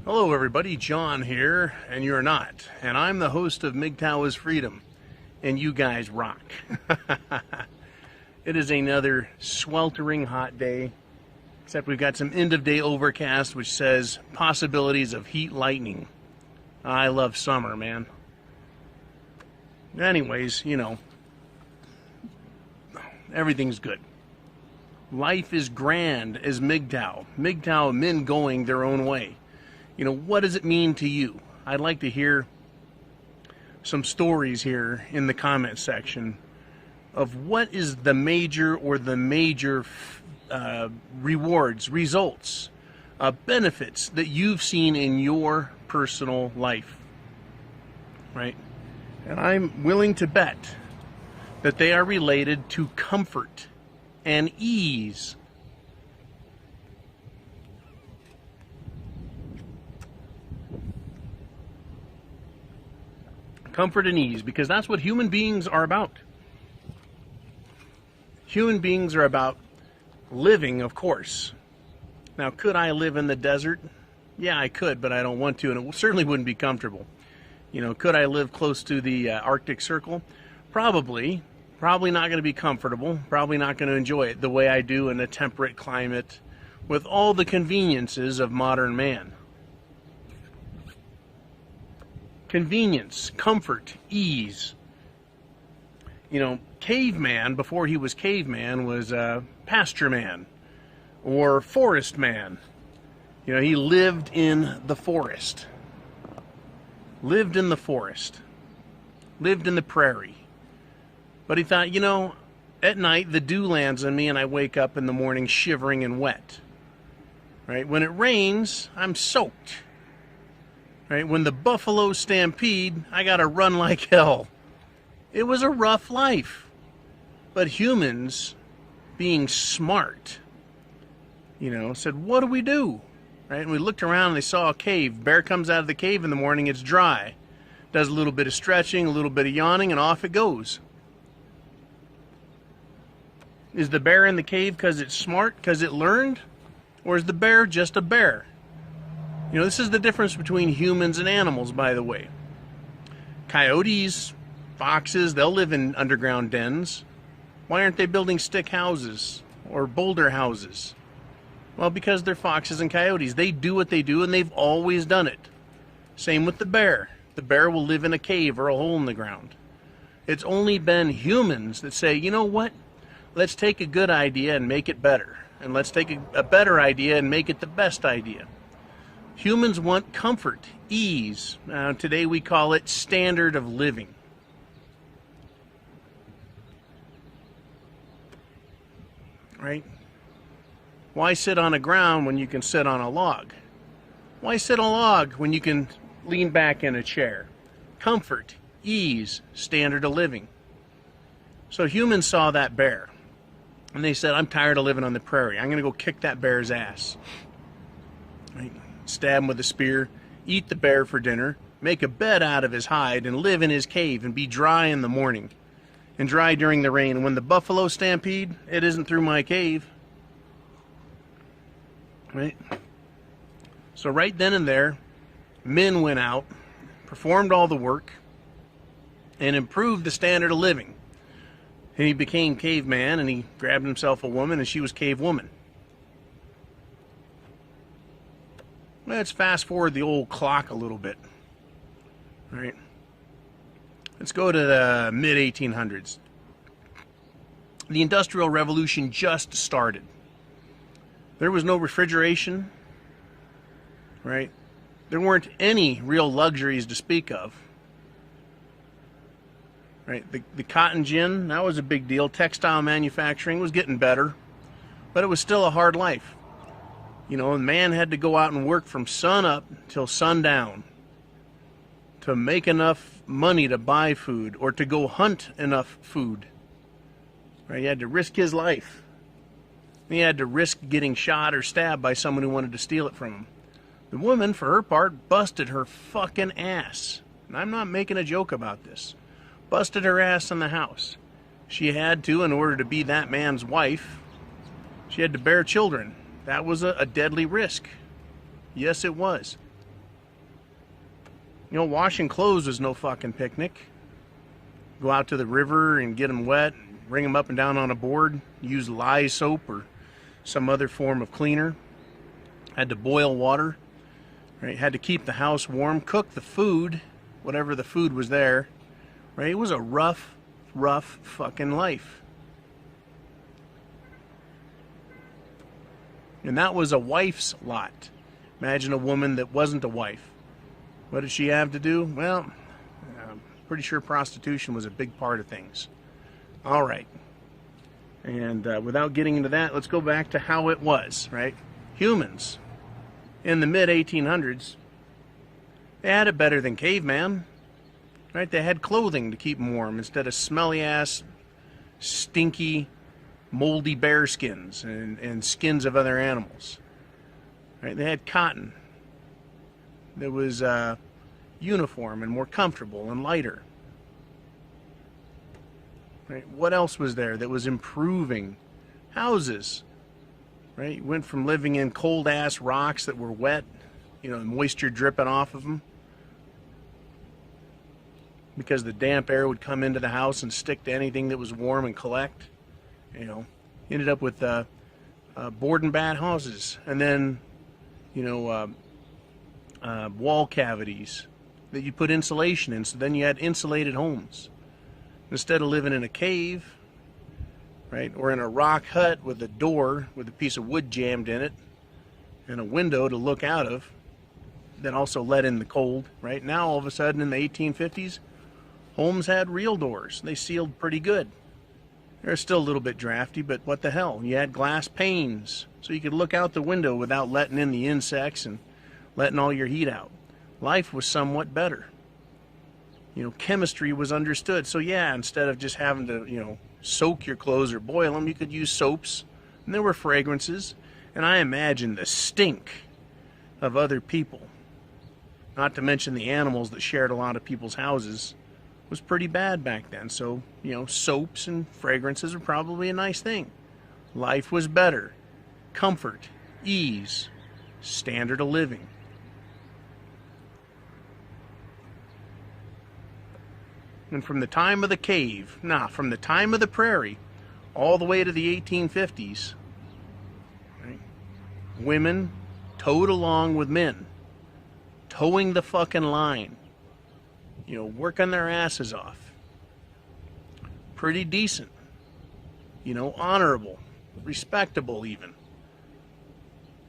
Hello everybody, John here, and you're not. And I'm the host of MGTOW is Freedom, and you guys rock. It is another sweltering hot day, except we've got some end of day overcast which says possibilities of heat lightning. I love summer, man. Anyways, everything's good. Life is grand as MGTOW. MGTOW, men going their own way. What does it mean to you? I'd like to hear some stories here in the comment section of what is the major rewards, results, benefits that you've seen in your personal life, right? And I'm willing to bet that they are related to comfort and ease. Comfort and ease, because that's what human beings are about. Human beings are about living, of course. Now, could I live in the desert? Yeah, I could, but I don't want to, and it certainly wouldn't be comfortable. Could I live close to the Arctic Circle? Probably. Probably not going to be comfortable. Probably not going to enjoy it the way I do in a temperate climate with all the conveniences of modern man. Convenience, comfort, ease. Caveman, before he was caveman, was pasture man or forest man. He lived in the forest. Lived in the forest. Lived in the prairie. But he thought, at night the dew lands on me and I wake up in the morning shivering and wet. Right? When it rains, I'm soaked. Right? When the buffalo stampede, I gotta run like hell. It was a rough life. But humans, being smart, said, what do we do? Right? And we looked around and they saw a cave. Bear comes out of the cave in the morning, it's dry. Does a little bit of stretching, a little bit of yawning, and off it goes. Is the bear in the cave because it's smart, because it learned? Or is the bear just a bear? This is the difference between humans and animals, by the way. Coyotes, foxes, they'll live in underground dens. Why aren't they building stick houses or boulder houses? Well, because they're foxes and coyotes. They do what they do, and they've always done it. Same with the bear. The bear will live in a cave or a hole in the ground. It's only been humans that say, you know what? Let's take a good idea and make it better. And let's take a better idea and make it the best idea. Humans want comfort, ease. Today we call it standard of living. Right? Why sit on a ground when you can sit on a log? Why sit on a log when you can lean back in a chair? Comfort, ease, standard of living. So humans saw that bear. And they said, I'm tired of living on the prairie. I'm going to go kick that bear's ass. Right? Stab him with a spear, eat the bear for dinner, make a bed out of his hide, and live in his cave and be dry in the morning and dry during the rain. And when the buffalo stampede, it isn't through my cave. Right? So right then and there, men went out, performed all the work, and improved the standard of living. And he became caveman, and he grabbed himself a woman, and she was cave woman. Let's fast forward the old clock a little bit. All right. Let's go to the mid-1800s. The Industrial Revolution just started. There was no refrigeration, right? There weren't any real luxuries to speak of. Right? The cotton gin, that was a big deal. Textile manufacturing was getting better, but it was still a hard life. A man had to go out and work from sun up till sundown to make enough money to buy food or to go hunt enough food. Right? He had to risk his life. He had to risk getting shot or stabbed by someone who wanted to steal it from him. The woman, for her part, busted her fucking ass. And I'm not making a joke about this. Busted her ass in the house. She had to, in order to be that man's wife, she had to bear children. That was a deadly risk. Yes, it was. You know, washing clothes was no fucking picnic. Go out to the river and get them wet, and bring them up and down on a board, use lye soap or some other form of cleaner. Had to boil water, right? Had to keep the house warm, cook the food, whatever the food was there, right? It was a rough fucking life. And that was a wife's lot. Imagine a woman that wasn't a wife. What did she have to do? Well, I'm pretty sure prostitution was a big part of things. All right. And without getting into that, let's go back to how it was, right? Humans in the mid-1800s, they had it better than caveman, right? They had clothing to keep them warm instead of smelly-ass, stinky, moldy bear skins and skins of other animals, right? They had cotton that was uniform and more comfortable and lighter. Right? What else was there that was improving? Houses, right? You went from living in cold-ass rocks that were wet, you know, moisture dripping off of them, because the damp air would come into the house and stick to anything that was warm and collect. You know, ended up with board and bat houses, and then, you know, wall cavities that you put insulation in, so then you had insulated homes. Instead of living in a cave, right, or in a rock hut with a door with a piece of wood jammed in it and a window to look out of that also let in the cold, right? Now, all of a sudden, in the 1850s, homes had real doors. They sealed pretty good. They're still a little bit drafty, but what the hell? You had glass panes, so you could look out the window without letting in the insects and letting all your heat out. Life was somewhat better. You know, chemistry was understood. So yeah, instead of just having to, you know, soak your clothes or boil them, you could use soaps. And there were fragrances. And I imagine the stink of other people, not to mention the animals that shared a lot of people's houses, was pretty bad back then. So, you know, soaps and fragrances were probably a nice thing. Life was better. Comfort, ease, standard of living. And from the time of the cave, from the time of the prairie, all the way to the 1850s, right, women towed along with men, towing the fucking line, you know, working their asses off. Pretty decent, you know, honorable, respectable even.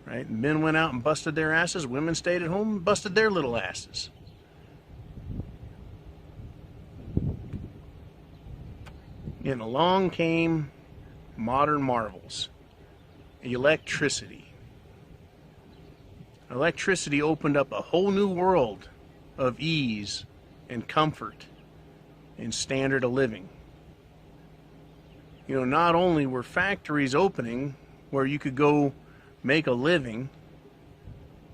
Right? Men went out and busted their asses, women stayed at home and busted their little asses. And along came modern marvels. Electricity. Electricity opened up a whole new world of ease and comfort and standard of living. You know, not only were factories opening where you could go make a living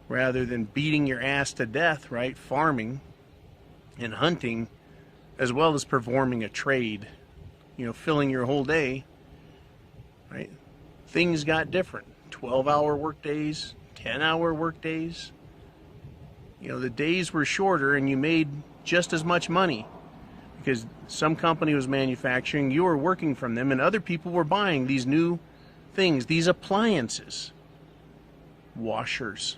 rather than beating your ass to death, right? Farming and hunting, as well as performing a trade, you know, filling your whole day, right? Things got different. 12-hour work days, 10-hour work days. You know, the days were shorter and you made just as much money because some company was manufacturing, you were working from them, and other people were buying these new things, these appliances. Washers,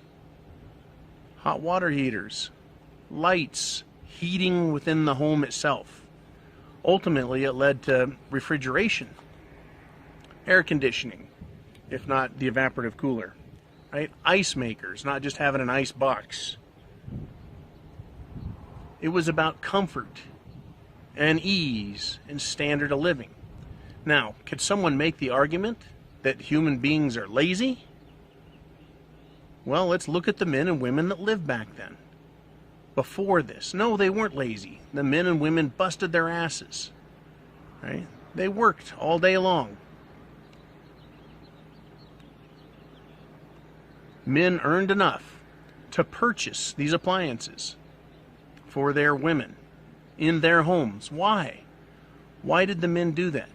hot water heaters, lights, heating within the home itself. Ultimately, it led to refrigeration, air conditioning, if not the evaporative cooler, right? Ice makers, not just having an ice box. It was about comfort and ease and standard of living. Now, could someone make the argument that human beings are lazy? Well, let's look at the men and women that lived back then. Before this, no, they weren't lazy. The men and women busted their asses, right? They worked all day long. Men earned enough to purchase these appliances for their women in their homes. Why? Why did the men do that?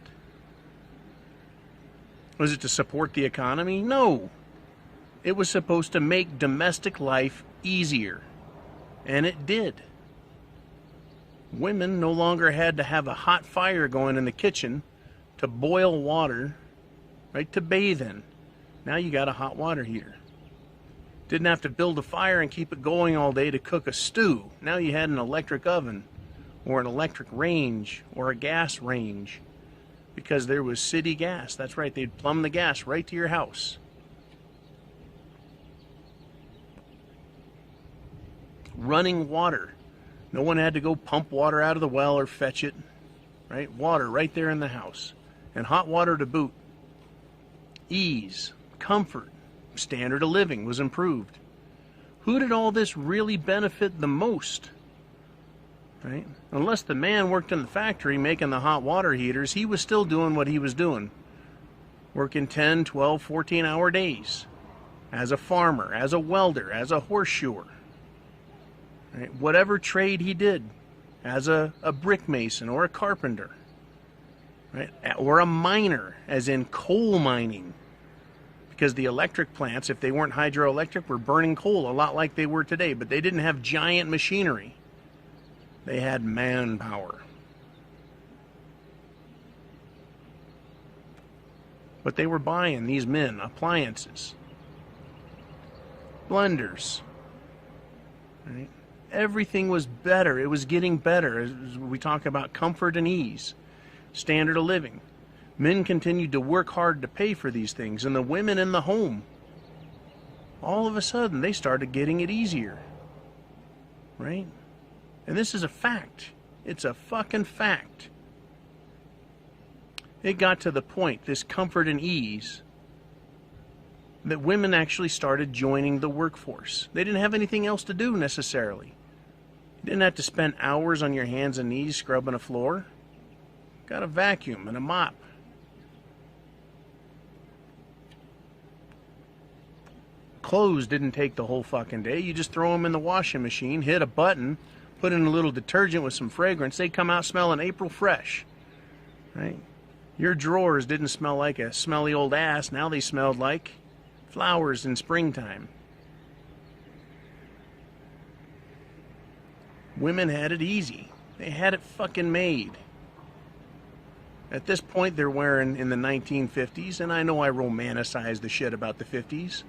Was it to support the economy? No. It was supposed to make domestic life easier. And it did. Women no longer had to have a hot fire going in the kitchen to boil water, right, to bathe in. Now you got a hot water heater. Didn't have to build a fire and keep it going all day to cook a stew. Now you had an electric oven or an electric range or a gas range because there was city gas. That's right, they'd plumb the gas right to your house. Running water. No one had to go pump water out of the well or fetch it. Right? Water right there in the house. And hot water to boot. Ease, comfort, standard of living was improved. Who did all this really benefit the most? Right? Unless the man worked in the factory making the hot water heaters, he was still doing what he was doing. Working 10, 12, 14-hour days. As a farmer, as a welder, as a horseshoer. Right? Whatever trade he did, as a brick mason or a carpenter, right? Or a miner, as in coal mining, because the electric plants, if they weren't hydroelectric, were burning coal a lot like they were today, but they didn't have giant machinery. They had manpower. But they were buying, these men, appliances, blenders, right? Everything was better. It was getting better. As we talk about comfort and ease, standard of living. Men continued to work hard to pay for these things, and the women in the home, all of a sudden, they started getting it easier. Right? And this is a fact. It's a fucking fact. It got to the point, this comfort and ease, that women actually started joining the workforce. They didn't have anything else to do necessarily. You didn't have to spend hours on your hands and knees scrubbing a floor. Got a vacuum and a mop. Clothes didn't take the whole fucking day. You just throw them in the washing machine, hit a button, put in a little detergent with some fragrance. They come out smelling April fresh. Right? Your drawers didn't smell like a smelly old ass. Now they smelled like flowers in springtime. Women had it easy. They had it fucking made. At this point, they're wearing in the 1950s, and I know I romanticize the shit about the 50s,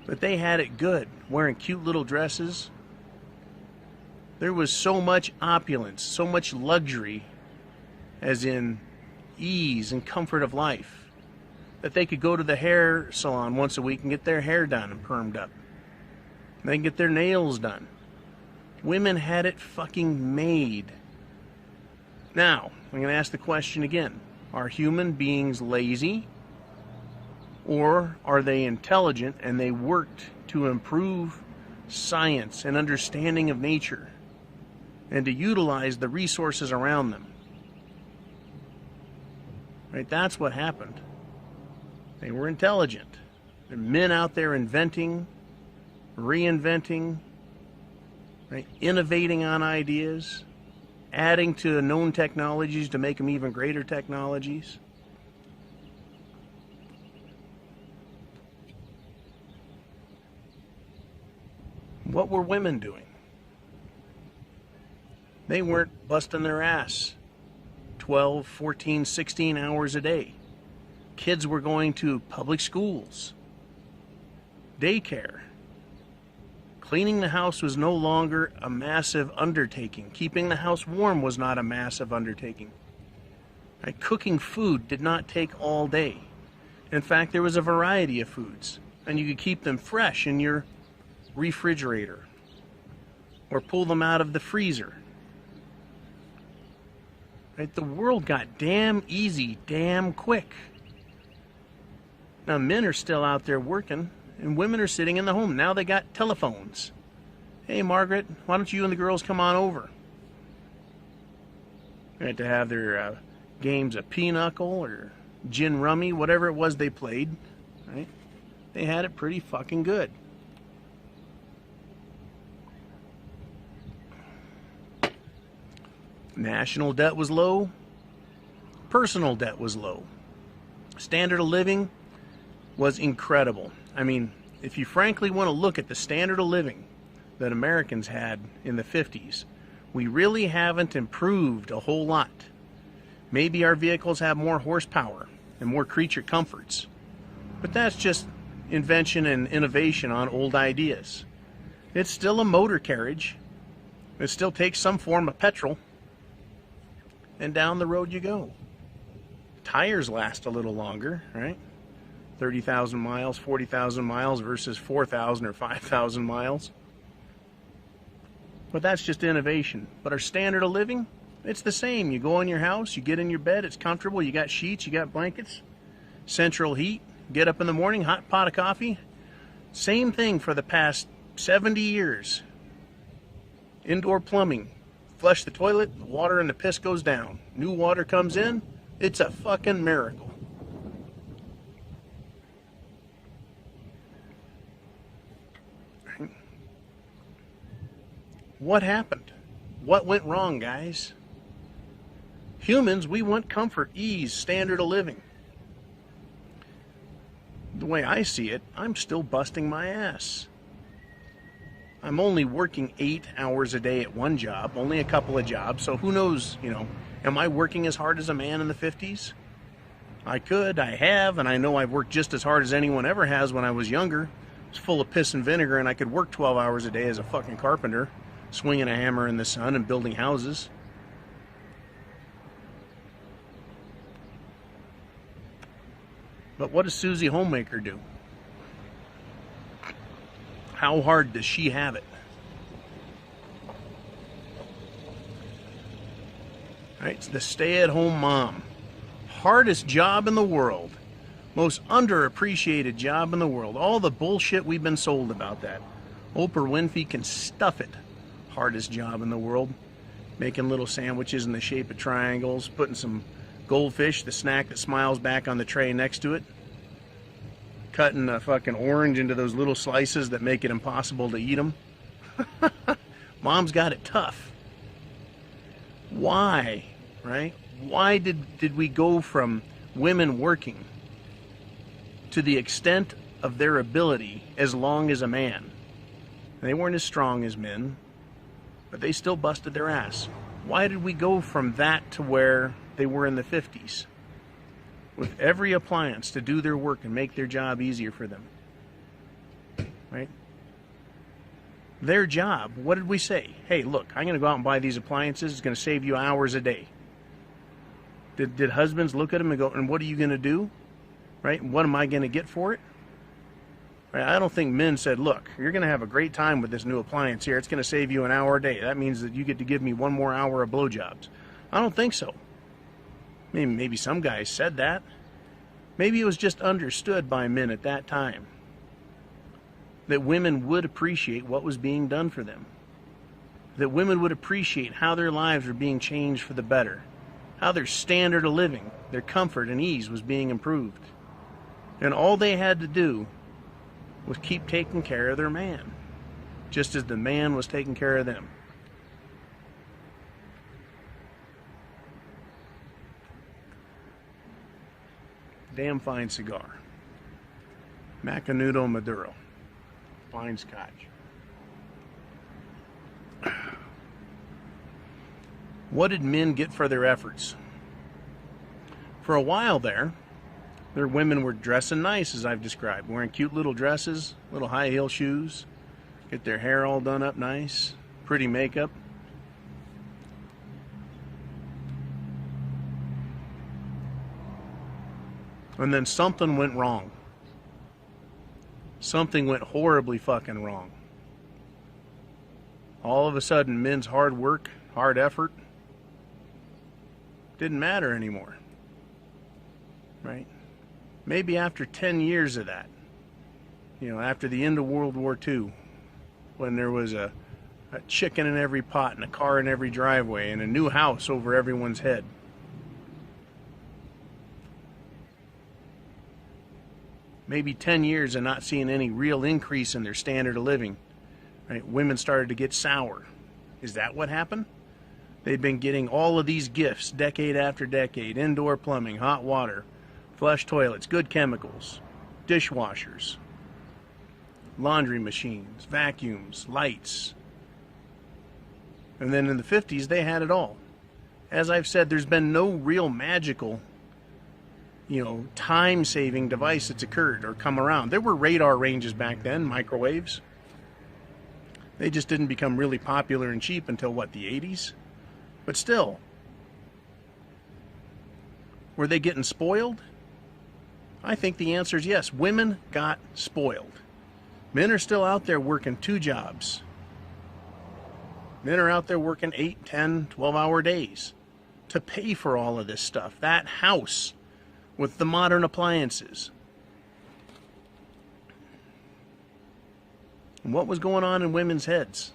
but they had it good, wearing cute little dresses. There was so much opulence, so much luxury, as in ease and comfort of life, that they could go to the hair salon once a week and get their hair done and permed up. They can get their nails done. Women had it fucking made. Now, I'm going to ask the question again. Are human beings lazy? Or are they intelligent and they worked to improve science and understanding of nature and to utilize the resources around them? Right? That's what happened. They were intelligent. There are men out there inventing, reinventing, right? Innovating on ideas, adding to known technologies to make them even greater technologies. What were women doing? They weren't busting their ass 12, 14, 16 hours a day. Kids were going to public schools, daycare. Cleaning the house was no longer a massive undertaking. Keeping the house warm was not a massive undertaking. Right? Cooking food did not take all day. In fact, there was a variety of foods, and you could keep them fresh in your refrigerator or pull them out of the freezer. Right? The world got damn easy, damn quick. Now, men are still out there working, and women are sitting in the home. Now they got telephones. Hey, Margaret, why don't you and the girls come on over? They had to have their games of pinochle or gin rummy, whatever it was they played. Right? They had it pretty fucking good. National debt was low. Personal debt was low. Standard of living was incredible. I mean, if you frankly want to look at the standard of living that Americans had in the 50s, We really haven't improved a whole lot. Maybe our vehicles have more horsepower and more creature comforts, but that's just invention and innovation on old ideas. It's still a motor carriage. It still takes some form of petrol, and down the road you go. Tires last a little longer, right? 30,000 miles, 40,000 miles versus 4,000 or 5,000 miles. But that's just innovation. But our standard of living, it's the same. You go in your house, you get in your bed, it's comfortable, you got sheets, you got blankets, central heat, get up in the morning, hot pot of coffee. Same thing for the past 70 years. Indoor plumbing. Flush the toilet, the water and the piss goes down. New water comes in, it's a fucking miracle. What happened? What went wrong, guys? Humans, we want comfort, ease, standard of living. The way I see it, I'm still busting my ass. I'm only working 8 hours a day at one job, only a couple of jobs, so who knows, am I working as hard as a man in the 50s? I could, I have, and I know I've worked just as hard as anyone ever has when I was younger. I was full of piss and vinegar, and I could work 12 hours a day as a fucking carpenter, swinging a hammer in the sun and building houses. But what does Susie Homemaker do? How hard does she have it? Right, it's the stay-at-home mom. Hardest job in the world. Most underappreciated job in the world. All the bullshit we've been sold about that. Oprah Winfrey can stuff it. Hardest job in the world. Making little sandwiches in the shape of triangles, putting some goldfish, the snack that smiles back, on the tray next to it. Cutting a fucking orange into those little slices that make it impossible to eat them. Mom's got it tough. Why, right? Why did we go from women working to the extent of their ability as long as a man? They weren't as strong as men, but they still busted their ass. Why did we go from that to where they were in the 50s? With every appliance to do their work and make their job easier for them. Right? Their job, what did we say? Hey, look, I'm going to go out and buy these appliances. It's going to save you hours a day. Did husbands look at them and go, and what are you going to do? Right? What am I going to get for it? Right? I don't think men said, look, you're going to have a great time with this new appliance here. It's going to save you an hour a day. That means that you get to give me one more hour of blowjobs. I don't think so. Maybe some guys said that. Maybe it was just understood by men at that time that women would appreciate what was being done for them. That women would appreciate how their lives were being changed for the better. How their standard of living, their comfort and ease was being improved. And all they had to do was keep taking care of their man, just as the man was taking care of them. Damn fine cigar. Macanudo Maduro. Fine scotch. What did men get for their efforts? For a while their women were dressing nice, as I've described. Wearing cute little dresses, little high heel shoes. Get their hair all done up nice. Pretty makeup. And then something went wrong. Something went horribly fucking wrong. All of a sudden, men's hard work, hard effort, didn't matter anymore. Right? Maybe after 10 years of that, after the end of World War II, when there was a chicken in every pot and a car in every driveway and a new house over everyone's head. Maybe 10 years of not seeing any real increase in their standard of living. Right? Women started to get sour. Is that what happened? They'd been getting all of these gifts decade after decade. Indoor plumbing, hot water, flush toilets, good chemicals, dishwashers, laundry machines, vacuums, lights. And then in the 50s, they had it all. As I've said, there's been no real magical, time-saving device that's occurred or come around. There were radar ranges back then, microwaves. They just didn't become really popular and cheap until, what, the 80s? But still, were they getting spoiled? I think the answer is yes. Women got spoiled. Men are still out there working 2 jobs. Men are out there working 8, 10, 12-hour days to pay for all of this stuff. That house with the modern appliances. And what was going on in women's heads?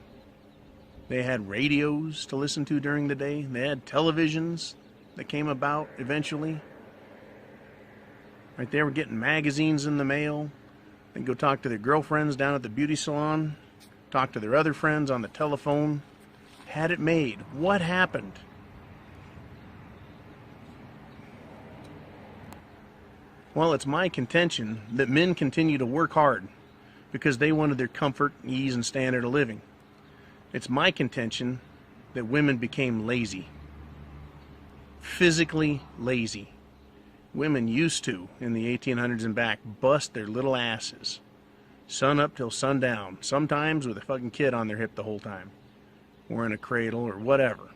They had radios to listen to during the day. They had televisions that came about eventually. Right, they were getting magazines in the mail. They'd go talk to their girlfriends down at the beauty salon, talk to their other friends on the telephone. Had it made. What happened? Well, it's my contention that men continue to work hard because they wanted their comfort, ease, and standard of living. It's my contention that women became lazy. Physically lazy. Women used to, in the 1800s and back, bust their little asses. Sun up till sundown. Sometimes with a fucking kid on their hip the whole time. Or in a cradle or whatever.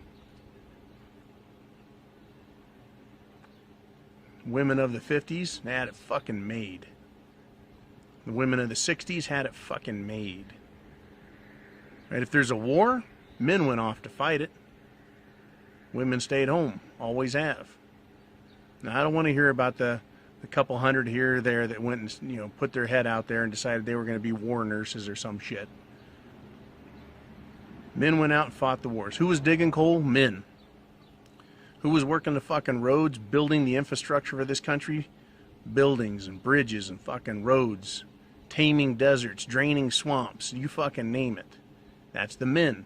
Women of the 50s had it fucking made. The women of the 60s had it fucking made. Right? If there's a war, men went off to fight it. Women stayed home. Always have. Now, I don't want to hear about the couple hundred here or there that went and put their head out there and decided they were going to be war nurses or some shit. Men went out and fought the wars. Who was digging coal? Men. Who was working the fucking roads, building the infrastructure for this country? Buildings and bridges and fucking roads. Taming deserts, draining swamps. You fucking name it. That's the men.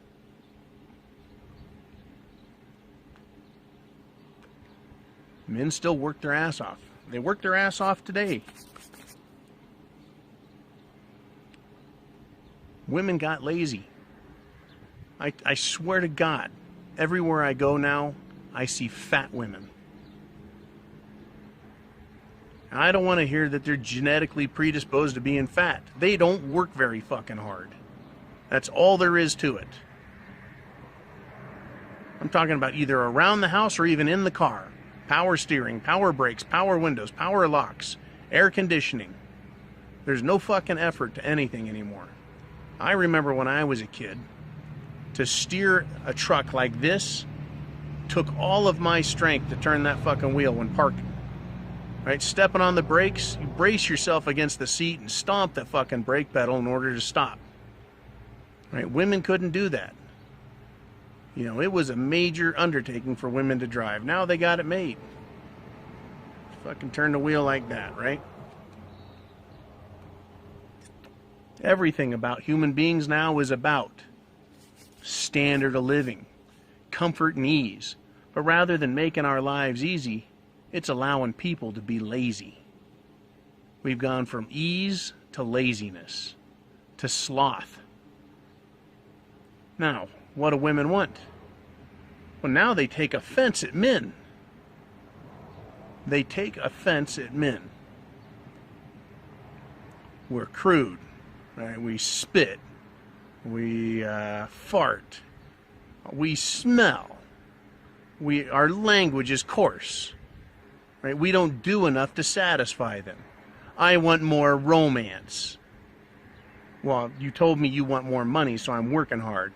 Men still work their ass off. They work their ass off today. Women got lazy. I swear to God, everywhere I go now, I see fat women. I don't want to hear that they're genetically predisposed to being fat. They don't work very fucking hard. That's all there is to it. I'm talking about either around the house or even in the car. Power steering, power brakes, power windows, power locks, air conditioning. There's no fucking effort to anything anymore. I remember when I was a kid, to steer a truck like this took all of my strength to turn that fucking wheel when parking. Right? Stepping on the brakes, you brace yourself against the seat and stomp that fucking brake pedal in order to stop. Right? Women couldn't do that. It was a major undertaking for women to drive. Now they got it made. Fucking turn the wheel like that, right? Everything about human beings now is about standard of living, comfort and ease. But rather than making our lives easy, it's allowing people to be lazy. We've gone from ease to laziness, to sloth. Now, what do women want? Well, now they take offense at men. They take offense at men. We're crude, right? We spit. We fart. We smell. Our language is coarse. Right? We don't do enough to satisfy them. I want more romance. Well, you told me you want more money, so I'm working hard.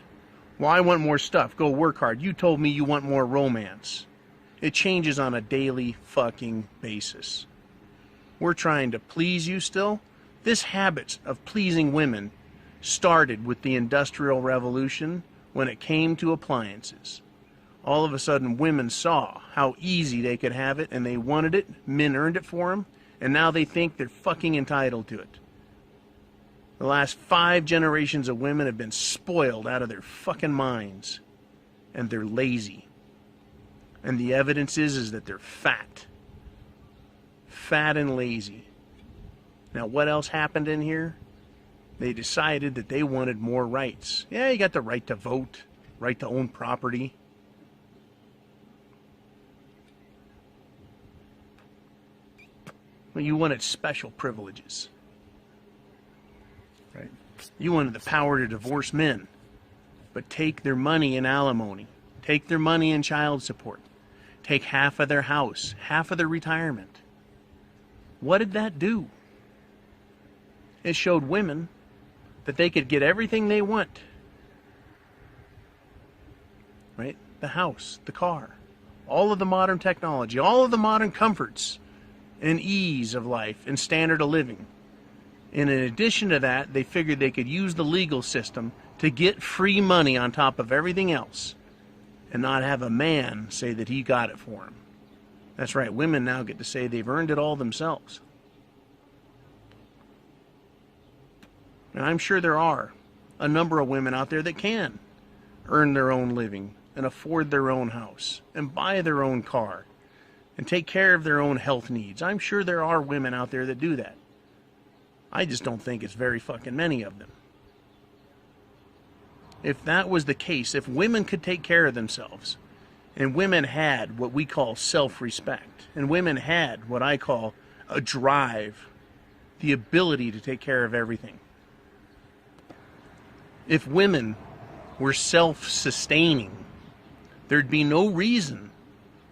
Well, I want more stuff. Go work hard. You told me you want more romance. It changes on a daily fucking basis. We're trying to please you still. This habit of pleasing women started with the Industrial Revolution when it came to appliances. All of a sudden, women saw how easy they could have it, and they wanted it. Men earned it for them, and now they think they're fucking entitled to it. The last 5 generations of women have been spoiled out of their fucking minds, and they're lazy. And the evidence is that they're fat. Fat and lazy. Now, what else happened in here? They decided that they wanted more rights. Yeah, you got the right to vote, right to own property. Well, you wanted special privileges, right? You wanted the power to divorce men, but take their money in alimony, take their money in child support, take half of their house, half of their retirement. What did that do? It showed women that they could get everything they want, right? The house, the car, all of the modern technology, all of the modern comforts and ease of life and standard of living. And in addition to that, they figured they could use the legal system to get free money on top of everything else and not have a man say that he got it for him. That's right, women now get to say they've earned it all themselves. And I'm sure there are a number of women out there that can earn their own living and afford their own house and buy their own car and take care of their own health needs. I'm sure there are women out there that do that. I just don't think it's very fucking many of them. If that was the case, if women could take care of themselves, and women had what we call self-respect, and women had what I call a drive, the ability to take care of everything. If women were self-sustaining, there'd be no reason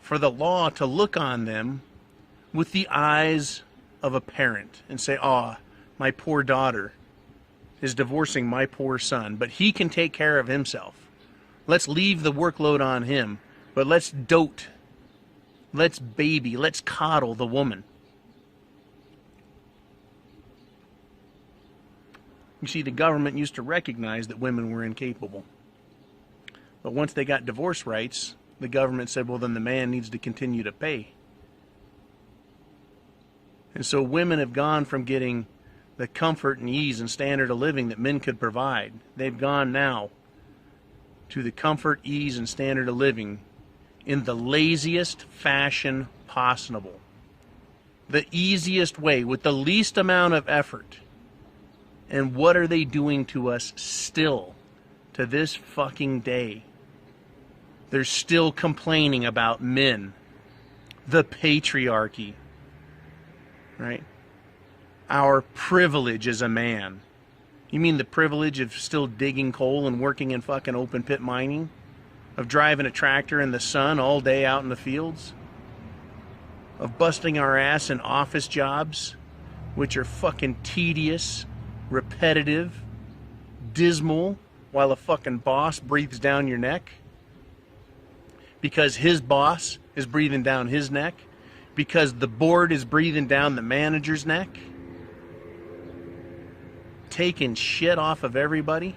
for the law to look on them with the eyes of a parent and say, "Ah, my poor daughter is divorcing my poor son, but he can take care of himself. Let's leave the workload on him, but let's dote, let's baby, let's coddle the woman." You see, the government used to recognize that women were incapable. But once they got divorce rights, the government said, well, then the man needs to continue to pay. And so women have gone from getting the comfort and ease and standard of living that men could provide. They've gone now to the comfort, ease, and standard of living in the laziest fashion possible. The easiest way, with the least amount of effort. And what are they doing to us still, to this fucking day? They're still complaining about men, the patriarchy, right? Our privilege as a man. You mean the privilege of still digging coal and working in fucking open pit mining? Of driving a tractor in the sun all day out in the fields? Of busting our ass in office jobs, which are fucking tedious, repetitive, dismal, while a fucking boss breathes down your neck? Because his boss is breathing down his neck? Because the board is breathing down the manager's neck? Taking shit off of everybody?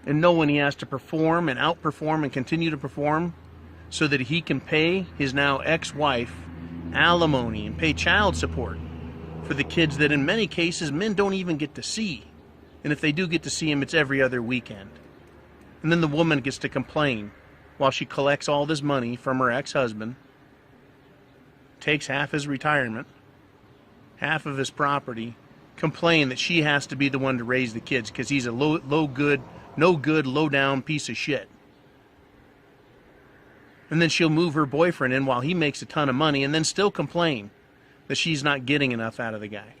And knowing he has to perform and outperform and continue to perform so that he can pay his now ex-wife alimony and pay child support for the kids that in many cases men don't even get to see. And if they do get to see him, it's every other weekend. And then the woman gets to complain while she collects all this money from her ex-husband, takes half his retirement, half of his property, complain that she has to be the one to raise the kids because he's a no good, low-down piece of shit. And then she'll move her boyfriend in while he makes a ton of money and then still complain that she's not getting enough out of the guy.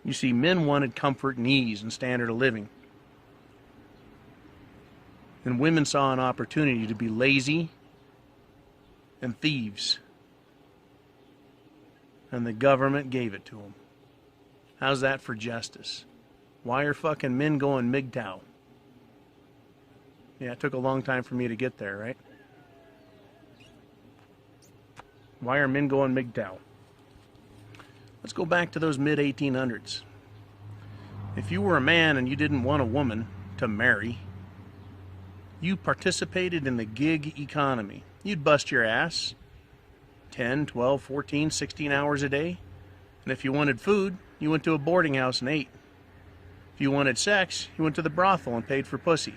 You see, men wanted comfort and ease and standard of living. And women saw an opportunity to be lazy and thieves. And the government gave it to them. How's that for justice? Why are fucking men going MGTOW? Yeah, it took a long time for me to get there, right? Why are men going MGTOW? Let's go back to those mid-1800s. If you were a man and you didn't want a woman to marry, you participated in the gig economy. You'd bust your ass 10, 12, 14, 16 hours a day. And if you wanted food, you went to a boarding house and ate. If you wanted sex, you went to the brothel and paid for pussy.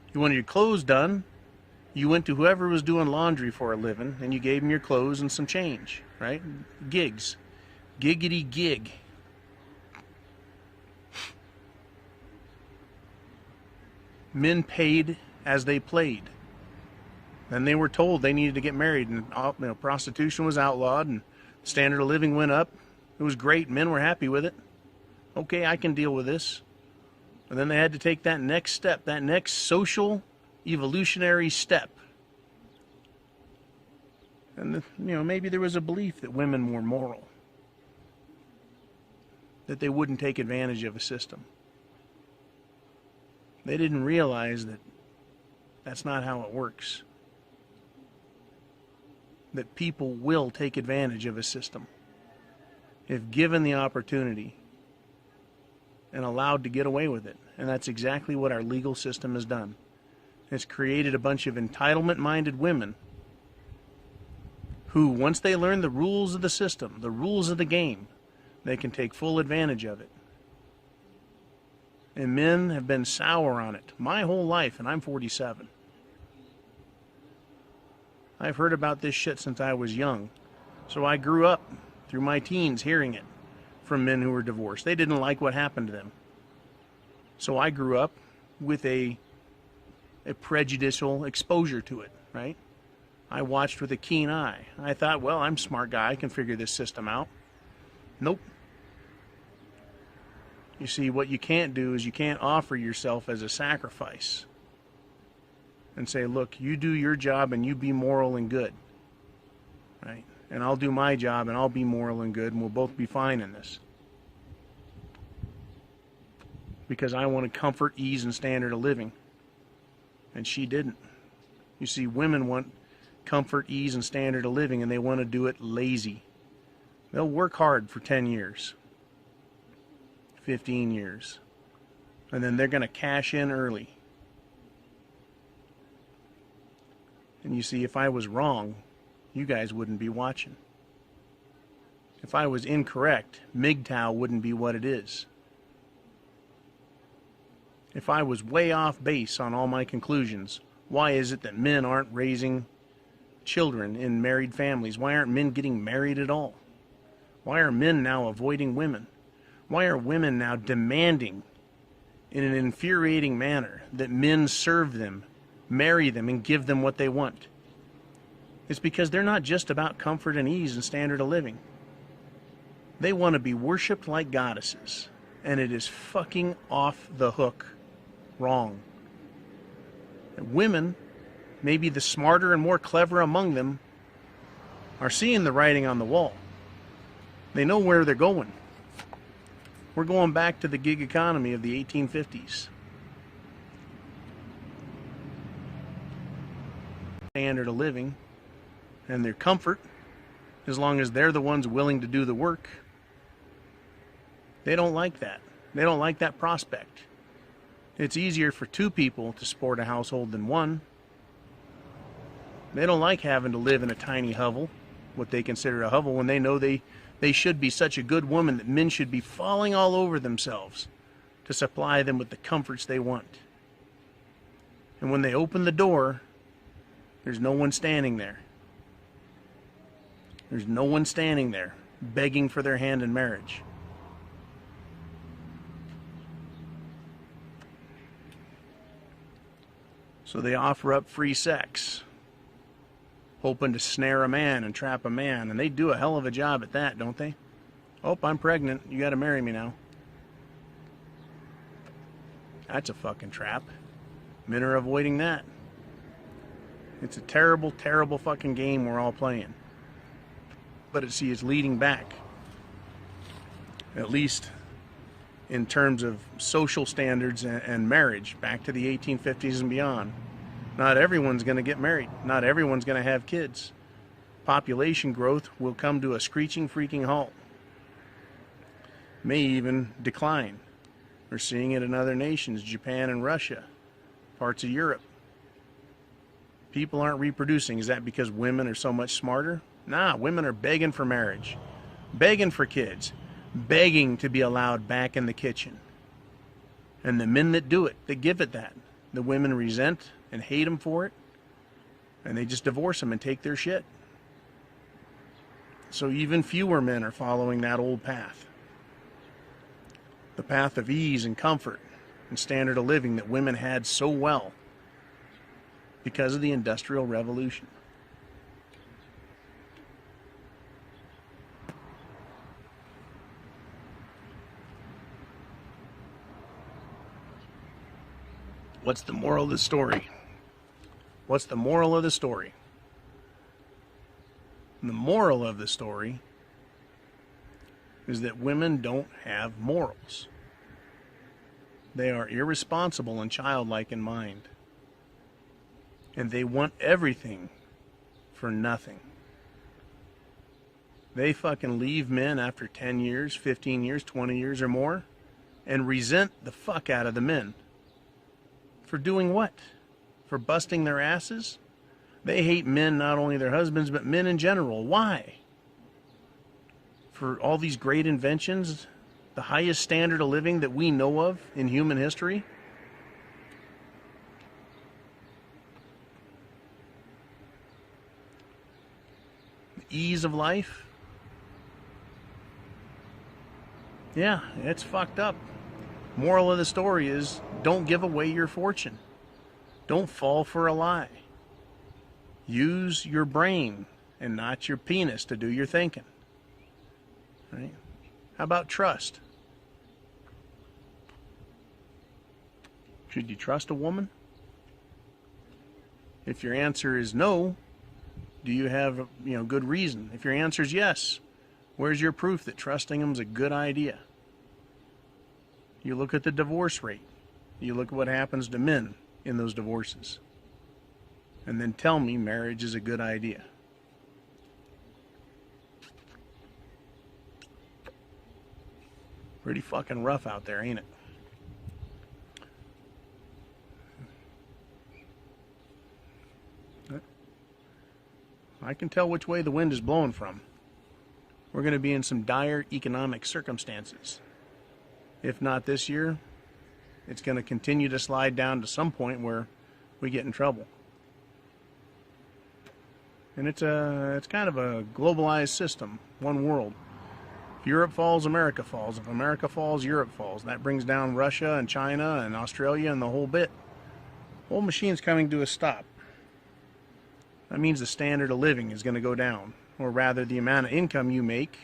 If you wanted your clothes done, you went to whoever was doing laundry for a living and you gave them your clothes and some change, right? Gigs. Giggity gig. Men paid as they played. Then they were told they needed to get married, and prostitution was outlawed, and the standard of living went up. It was great. Men were happy with it. Okay, I can deal with this. And then they had to take that next step, that next social evolutionary step. And maybe there was a belief that women were moral, that they wouldn't take advantage of a system. They didn't realize that that's not how it works. That people will take advantage of a system if given the opportunity and allowed to get away with it. And that's exactly what our legal system has done. It's created a bunch of entitlement-minded women who, once they learn the rules of the system, the rules of the game, they can take full advantage of it. And men have been sour on it my whole life, and I'm 47. I've heard about this shit since I was young. So I grew up through my teens hearing it from men who were divorced. They didn't like what happened to them. So I grew up with a prejudicial exposure to it, right? I watched with a keen eye. I thought, well, I'm a smart guy. I can figure this system out. Nope. You see, what you can't do is you can't offer yourself as a sacrifice and say, look, you do your job and you be moral and good, right? And I'll do my job and I'll be moral and good, and we'll both be fine in this. Because I want to comfort, ease, and standard of living. And she didn't. You see, women want comfort, ease, and standard of living, and they want to do it lazy. They'll work hard for 10 years, 15 years, and then they're going to cash in early. And you see, if I was wrong, you guys wouldn't be watching. If I was incorrect, MGTOW wouldn't be what it is. If I was way off base on all my conclusions, why is it that men aren't raising children in married families? Why aren't men getting married at all? Why are men now avoiding women? Why are women now demanding in an infuriating manner that men serve them, marry them, and give them what they want? It's because they're not just about comfort and ease and standard of living. They want to be worshipped like goddesses, and it is fucking off the hook wrong. And women, maybe the smarter and more clever among them, are seeing the writing on the wall. They know where they're going. We're going back to the gig economy of the 1850s. Standard of living and their comfort, as long as they're the ones willing to do the work. They don't like that. They don't like that prospect. It's easier for two people to support a household than one. They don't like having to live in a tiny hovel, what they consider a hovel, when they know they should be such a good woman that men should be falling all over themselves to supply them with the comforts they want. And when they open the door, there's no one standing there. There's no one standing there begging for their hand in marriage. So they offer up free sex, hoping to snare a man and trap a man. And they do a hell of a job at that, don't they? Oh, I'm pregnant. You got to marry me now. That's a fucking trap. Men are avoiding that. It's a terrible, terrible fucking game we're all playing. But it's leading back, at least in terms of social standards and marriage, back to the 1850s and beyond. Not everyone's going to get married. Not everyone's going to have kids. Population growth will come to a screeching freaking halt. May even decline. We're seeing it in other nations, Japan and Russia, parts of Europe. People aren't reproducing. Is that because women are so much smarter? Nah, women are begging for marriage, begging for kids, begging to be allowed back in the kitchen. And the men that do it, they give it that. The women resent and hate them for it, and they just divorce them and take their shit. So even fewer men are following that old path. The path of ease and comfort and standard of living that women had so well because of the Industrial Revolution. What's the moral of the story? What's the moral of the story? The moral of the story is that women don't have morals. They are irresponsible and childlike in mind. And they want everything for nothing. They fucking leave men after 10 years, 15 years, 20 years or more and resent the fuck out of the men. For doing what? For busting their asses? They hate men, not only their husbands, but men in general. Why? For all these great inventions, the highest standard of living that we know of in human history? The ease of life? Yeah, it's fucked up. Moral of the story is, don't give away your fortune. Don't fall for a lie. Use your brain and not your penis to do your thinking. Right? How about trust? Should you trust a woman? If your answer is no, do you have good reason? If your answer is yes, where's your proof that trusting them is a good idea? You look at the divorce rate. You look at what happens to men in those divorces. And then tell me marriage is a good idea. Pretty fucking rough out there, ain't it? I can tell which way the wind is blowing from. We're going to be in some dire economic circumstances. If not this year, it's going to continue to slide down to some point where we get in trouble. And it's kind of a globalized system, one world. If Europe falls, America falls. If America falls, Europe falls. That brings down Russia and China and Australia and the whole bit. The whole machine's coming to a stop. That means the standard of living is going to go down, or rather the amount of income you make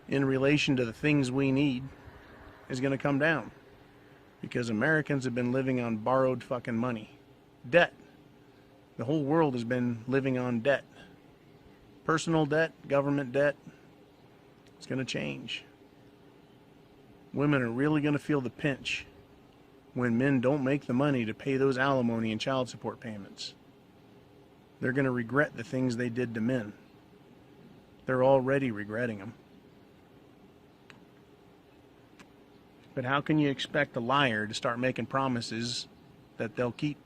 in relation to the things we need is going to come down, because Americans have been living on borrowed fucking money. Debt. The whole world has been living on debt. Personal debt, government debt. It's going to change. Women are really going to feel the pinch when men don't make the money to pay those alimony and child support payments. They're going to regret the things they did to men. They're already regretting them. But how can you expect a liar to start making promises that they'll keep?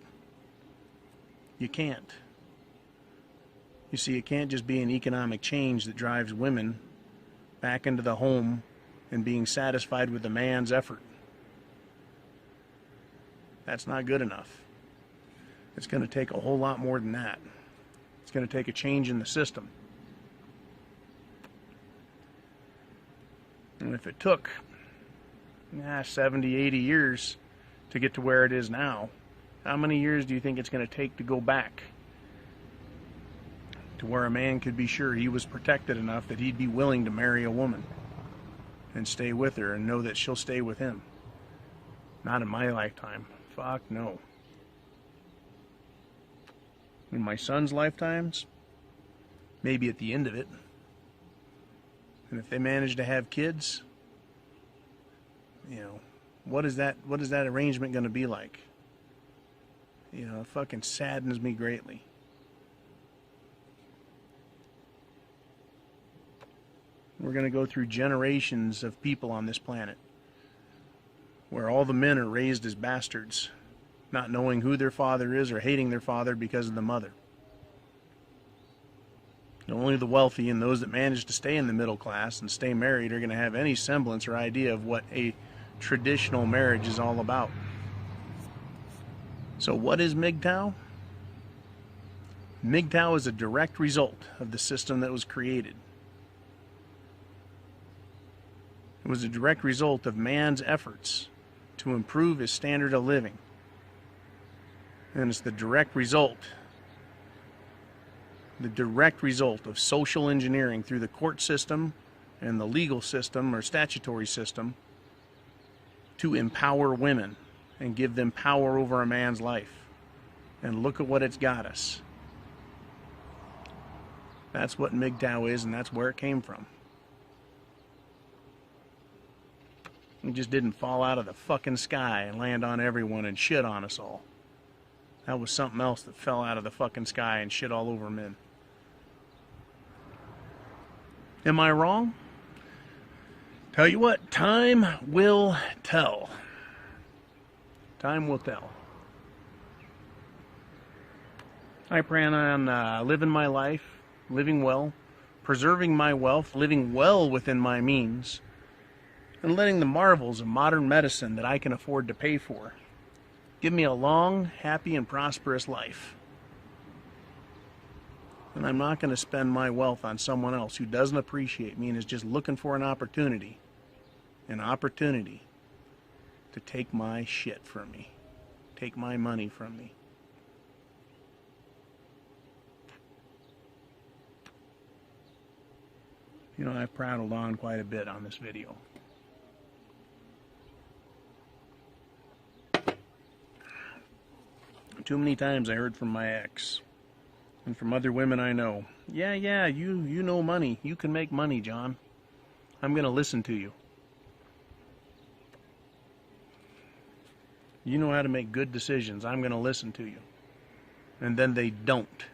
You can't. You see, it can't just be an economic change that drives women back into the home and being satisfied with the man's effort. That's not good enough. It's going to take a whole lot more than that. It's going to take a change in the system. And if it took 70, 80 years to get to where it is now, how many years do you think it's going to take to go back to where a man could be sure he was protected enough that he'd be willing to marry a woman and stay with her and know that she'll stay with him? Not in my lifetime. Fuck no. In my son's lifetimes, maybe at the end of it. And if they manage to have kids, what is that arrangement going to be like? It fucking saddens me greatly. We're going to go through generations of people on this planet where all the men are raised as bastards, not knowing who their father is or hating their father because of the mother. Only the wealthy and those that manage to stay in the middle class and stay married are going to have any semblance or idea of what a traditional marriage is all about. So what is MGTOW? MGTOW is a direct result of the system that was created. It was a direct result of man's efforts to improve his standard of living. And it's the direct result of social engineering through the court system and the legal system or statutory system to empower women and give them power over a man's life. And look at what it's got us. That's what MGTOW is, and that's where it came from. It just didn't fall out of the fucking sky and land on everyone and shit on us all. That was something else that fell out of the fucking sky and shit all over men. Am I wrong? Tell you what, time will tell. Time will tell. I plan on living my life, living well, preserving my wealth, living well within my means, and letting the marvels of modern medicine that I can afford to pay for give me a long, happy, and prosperous life. And I'm not going to spend my wealth on someone else who doesn't appreciate me and is just looking for an opportunity to take my shit from me, take my money from me. You know, I've prattled on quite a bit on this video. Too many times I heard from my ex and from other women I know, yeah, you know money. You can make money, John. I'm going to listen to you. You know how to make good decisions. I'm going to listen to you. And then they don't.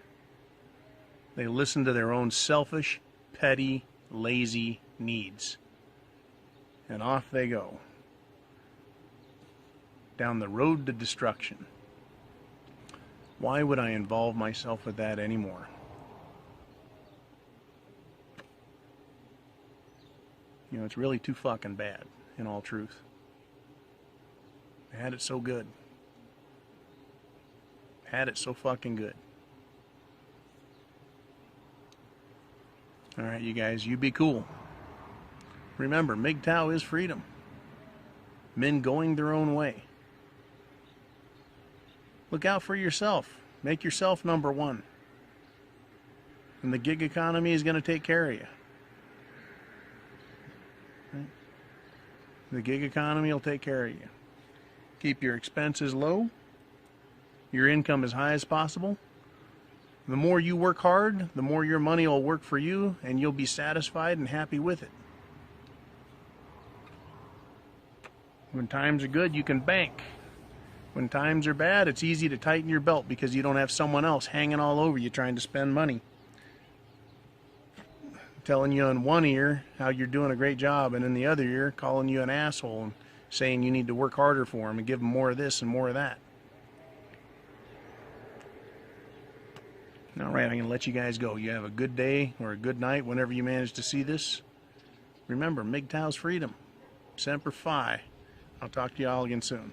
They listen to their own selfish, petty, lazy needs. And off they go. Down the road to destruction. Why would I involve myself with that anymore? You know, it's really too fucking bad, in all truth. I had it so good. Had it so fucking good. Alright, you guys, you be cool. Remember, MGTOW is freedom. Men going their own way. Look out for yourself. Make yourself number one. And the gig economy is going to take care of you. Right? The gig economy will take care of you. Keep your expenses low. Your income as high as possible. The more you work hard, the more your money will work for you, and you'll be satisfied and happy with it. When times are good, you can bank. When times are bad, it's easy to tighten your belt because you don't have someone else hanging all over you trying to spend money. Telling you in one ear how you're doing a great job, and in the other ear calling you an asshole and saying you need to work harder for them and give them more of this and more of that. All right, I'm going to let you guys go. You have a good day or a good night whenever you manage to see this. Remember, MGTOW's freedom. Semper Fi. I'll talk to you all again soon.